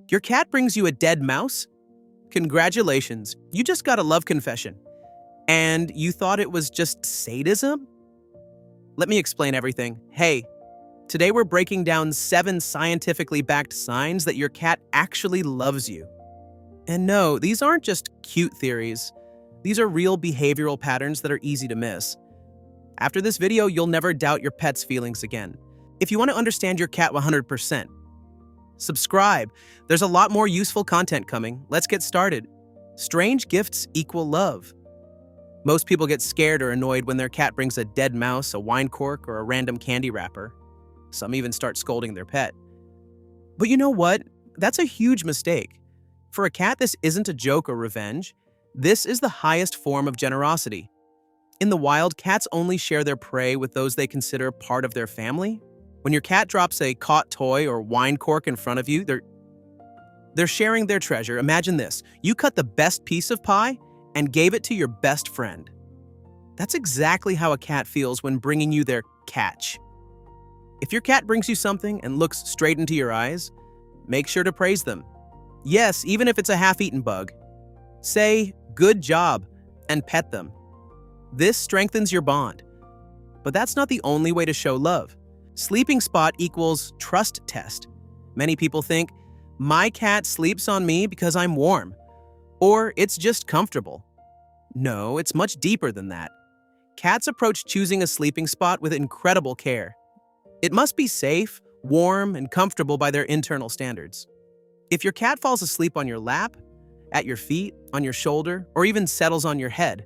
Your cat brings you a dead mouse? Congratulations, you just got a love confession. And you thought it was just sadism? Let me explain everything. Hey, today we're breaking down 7 scientifically backed signs that your cat actually loves you. And no, these aren't just cute theories. These are real behavioral patterns that are easy to miss. After this video, you'll never doubt your pet's feelings again. If you want to understand your cat 100%, subscribe. There's a lot more useful content coming. Let's get started. Strange gifts equal love. Most people get scared or annoyed when their cat brings a dead mouse, a wine cork, or a random candy wrapper. Some even start scolding their pet. But you know what? That's a huge mistake. For a cat, this isn't a joke or revenge. This is the highest form of generosity. In the wild, cats only share their prey with those they consider part of their family. When your cat drops a caught toy or wine cork in front of you, they're sharing their treasure. Imagine this. You cut the best piece of pie and gave it to your best friend. That's exactly how a cat feels when bringing you their catch. If your cat brings you something and looks straight into your eyes, make sure to praise them. Yes, even if it's a half-eaten bug. Say, "Good job," and pet them. This strengthens your bond. But that's not the only way to show love. Sleeping spot equals trust test. Many people think, my cat sleeps on me because I'm warm, or it's just comfortable. No, it's much deeper than that. Cats approach choosing a sleeping spot with incredible care. It must be safe, warm, and comfortable by their internal standards. If your cat falls asleep on your lap, at your feet, on your shoulder, or even settles on your head,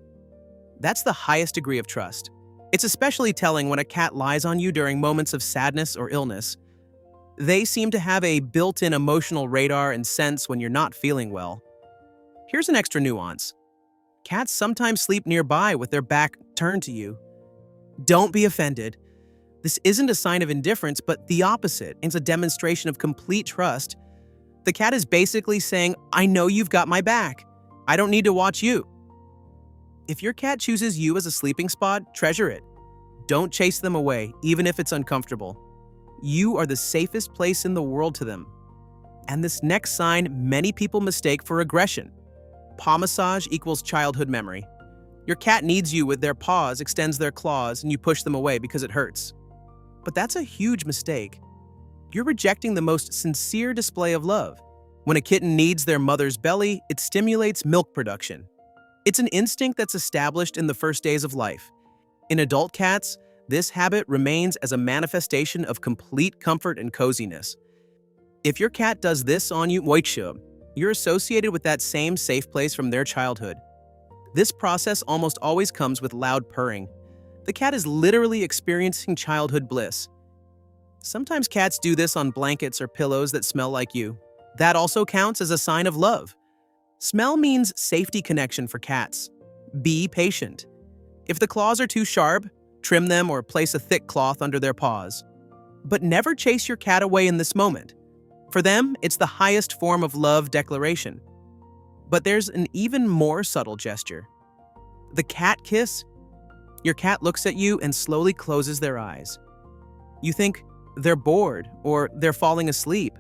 that's the highest degree of trust. It's especially telling when a cat lies on you during moments of sadness or illness. They seem to have a built-in emotional radar and sense when you're not feeling well. Here's an extra nuance. Cats sometimes sleep nearby with their back turned to you. Don't be offended. This isn't a sign of indifference, but the opposite. It's a demonstration of complete trust. The cat is basically saying, I know you've got my back. I don't need to watch you. If your cat chooses you as a sleeping spot, treasure it. Don't chase them away, even if it's uncomfortable. You are the safest place in the world to them. And this next sign, many people mistake for aggression. Paw massage equals childhood memory. Your cat needs you with their paws, extends their claws, and you push them away because it hurts. But that's a huge mistake. You're rejecting the most sincere display of love. When a kitten needs their mother's belly, it stimulates milk production. It's an instinct that's established in the first days of life. In adult cats, this habit remains as a manifestation of complete comfort and coziness. If your cat does this on you, you're associated with that same safe place from their childhood. This process almost always comes with loud purring. The cat is literally experiencing childhood bliss. Sometimes cats do this on blankets or pillows that smell like you. That also counts as a sign of love. Smell means safety connection for cats. Be patient. If the claws are too sharp, trim them or place a thick cloth under their paws. But never chase your cat away in this moment. For them, it's the highest form of love declaration. But there's an even more subtle gesture. The cat kiss. Your cat looks at you and slowly closes their eyes. You think they're bored or they're falling asleep.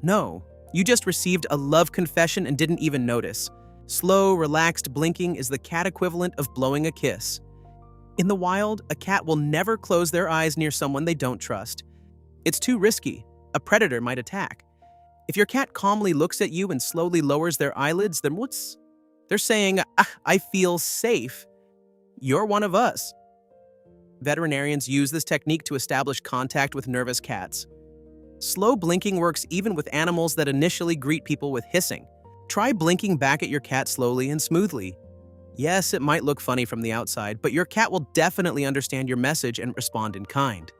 No, you just received a love confession and didn't even notice. Slow, relaxed blinking is the cat equivalent of blowing a kiss. In the wild, a cat will never close their eyes near someone they don't trust. It's too risky. A predator might attack. If your cat calmly looks at you and slowly lowers their eyelids, then they're saying, I feel safe. You're one of us. Veterinarians use this technique to establish contact with nervous cats. Slow blinking works even with animals that initially greet people with hissing. Try blinking back at your cat slowly and smoothly. Yes, it might look funny from the outside, but your cat will definitely understand your message and respond in kind.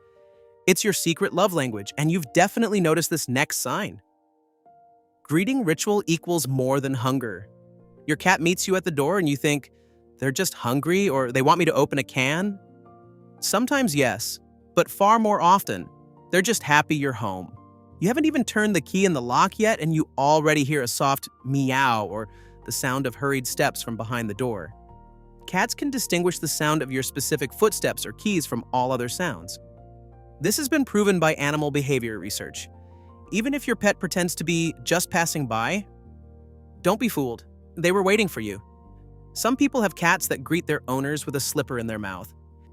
It's your secret love language, and you've definitely noticed this next sign. Greeting ritual equals more than hunger. Your cat meets you at the door and you think, they're just hungry or they want me to open a can? Sometimes yes, but far more often, they're just happy you're home. You haven't even turned the key in the lock yet and you already hear a soft meow or the sound of hurried steps from behind the door. Cats can distinguish the sound of your specific footsteps or keys from all other sounds. This has been proven by animal behavior research. Even if your pet pretends to be just passing by, don't be fooled. They were waiting for you. Some people have cats that greet their owners with a slipper in their mouth.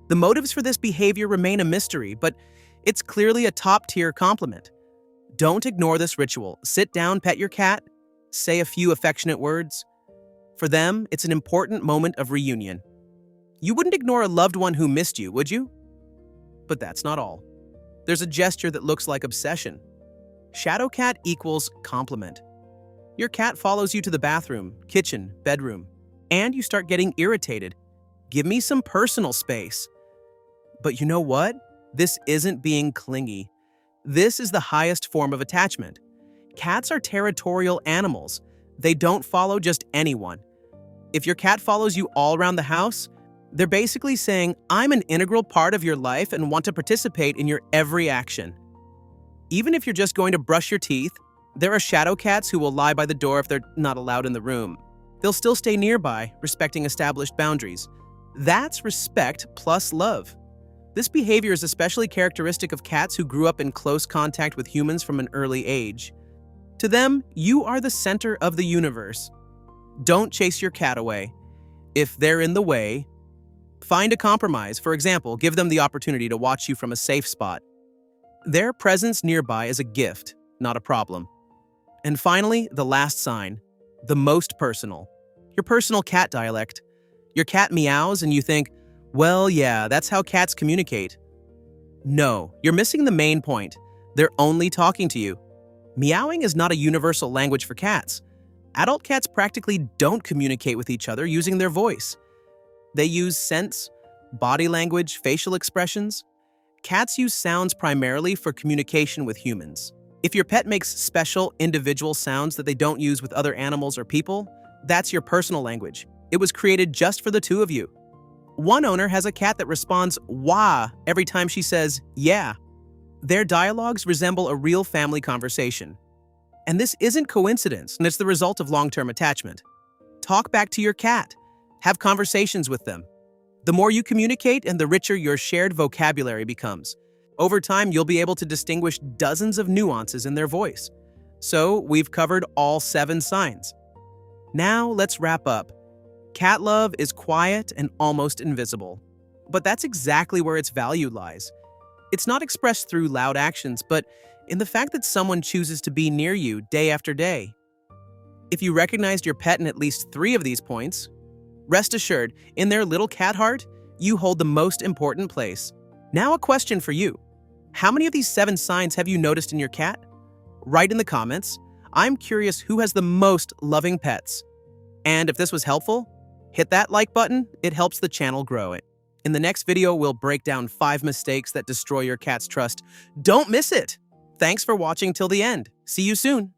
The motives for this behavior remain a mystery, but it's clearly a top-tier compliment. Don't ignore this ritual. Sit down, pet your cat, say a few affectionate words. For them, it's an important moment of reunion. You wouldn't ignore a loved one who missed you, would you? But that's not all. There's a gesture that looks like obsession. Shadow cat equals compliment. Your cat follows you to the bathroom, kitchen, bedroom, and you start getting irritated. Give me some personal space. But you know what? This isn't being clingy. This is the highest form of attachment. Cats are territorial animals. They don't follow just anyone. If your cat follows you all around the house, they're basically saying, I'm an integral part of your life and want to participate in your every action. Even if you're just going to brush your teeth, there are shadow cats who will lie by the door if they're not allowed in the room. They'll still stay nearby, respecting established boundaries. That's respect plus love. This behavior is especially characteristic of cats who grew up in close contact with humans from an early age. To them, you are the center of the universe. Don't chase your cat away. If they're in the way, find a compromise. For example, give them the opportunity to watch you from a safe spot. Their presence nearby is a gift, not a problem. And finally, the last sign, the most personal. Your personal cat dialect. Your cat meows and you think, well, yeah, that's how cats communicate. No, you're missing the main point. They're only talking to you. Meowing is not a universal language for cats. Adult cats practically don't communicate with each other using their voice. They use scents, body language, facial expressions. Cats use sounds primarily for communication with humans. If your pet makes special, individual sounds that they don't use with other animals or people, that's your personal language. It was created just for the two of you. One owner has a cat that responds wah every time she says yeah. Their dialogues resemble a real family conversation. And this isn't coincidence, and it's the result of long-term attachment. Talk back to your cat. Have conversations with them. The more you communicate and the richer your shared vocabulary becomes. Over time, you'll be able to distinguish dozens of nuances in their voice. So, we've covered all 7 signs. Now, let's wrap up. Cat love is quiet and almost invisible. But that's exactly where its value lies. It's not expressed through loud actions, but in the fact that someone chooses to be near you day after day. If you recognized your pet in at least 3 of these points, rest assured, in their little cat heart, you hold the most important place. Now a question for you. How many of these 7 signs have you noticed in your cat? Write in the comments. I'm curious who has the most loving pets. And if this was helpful, hit that like button. It helps the channel grow it. In the next video, we'll break down 5 mistakes that destroy your cat's trust. Don't miss it! Thanks for watching till the end. See you soon.